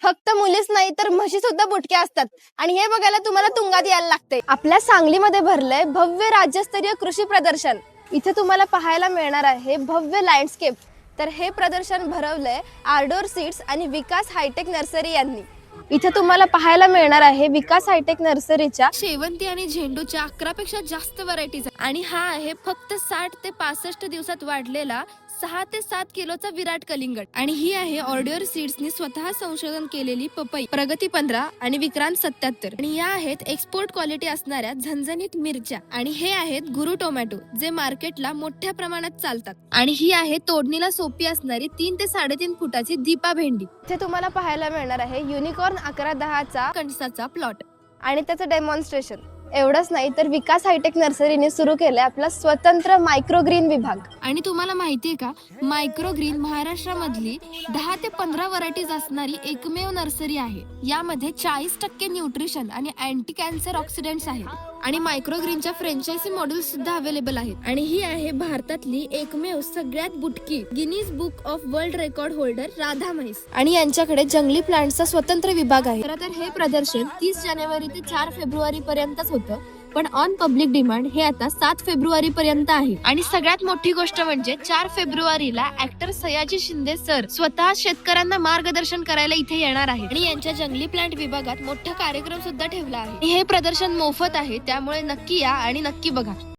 फक्त मुलीच नाही तर म्हशी सुद्धा बुटक्या असतात आणि हे बघायला तुम्हाला तुंगात यायला लागते। आपल्या सांगलीमध्ये भरलंय भव्य राज्यस्तरीय कृषी प्रदर्शन। इथे तुम्हाला पाहायला मिळणार आहे भव्य लँडस्केप। तर हे प्रदर्शन भरवलंय आर्डोर सीड्स आणि विकास हायटेक नर्सरी यांनी। इथे तुम्हाला पाहायला मिळणार आहे विकास हायटेक नर्सरीच्या शेवंती आणि झेंडूच्या 11 पेक्षा जास्त व्हरायटीज आणि हा आहे फक्त 60 ते 65 दिवसात वाढलेला 6 ते 7 किलोचा विराट कलिंगड। आणि ही आहे ऑर्डर सीड्सनी स्वतः संशोधन केलेली पपई प्रगती 15 आणि विक्रांत 77। आणि या आहेत एक्सपोर्ट क्वालिटी असणाऱ्या झणझणीत मिरच्या आणि हे आहेत गुरु टोमॅटो जे मार्केटला मोठ्या प्रमाणात चालतात। आणि ही आहे तोडणीला सोपी असणारी 3 ते 3.5 फुटाची दीपा भेंडी। इथे तुम्हाला पाहायला मिळणार आहे युनिकॉर्न 1110 चा कणसाचा प्लॉट आणि त्याचं डेमॉन्स्ट्रेशन। एवढंच नाही तर विकास हायटेक नर्सरीने सुरू केलंय आपला स्वतंत्र मायक्रोग्रीन विभाग। आणि तुम्हाला माहितीये का मायक्रोग्रीन महाराष्ट्रामधली 10 ते 15 व्हरायटीज असणारी एकमेव नर्सरी आहे। यामध्ये 40% न्यूट्रिशन आणि अँटी कॅन्सर ऑक्सिडेंट्स आहेत आणि मायक्रोग्रीनच्या फ्रँचायझी मॉडेल सुद्धा अवेलेबल आहेत। आणि ही आहे भारतातली एकमेव सगळ्यात बुटकी Guinness book of world record holder Radha म्हैस। आणि यांच्याकडे जंगली प्लांटचा स्वतंत्र विभाग आहे। खरं तर हे प्रदर्शन 30 जानेवारी ते 4 फेब्रुवारी पर्यंतच होतं पण ऑन पब्लिक डिमांड हे आता 7 फेब्रुवारी पर्यंत आहे। आणि सगळ्यात मोठी गोष्ट म्हणजे 4 फेब्रुवारीला ऍक्टर सयाजी शिंदे सर स्वतः शेतकऱ्यांना मार्गदर्शन करायला इथे येणार आहे आणि यांच्या जंगली प्लांट विभागात मोठा कार्यक्रम सुद्धा ठेवला आहे। हे प्रदर्शन मोफत आहे त्यामुळे नक्की या आणि नक्की बघा।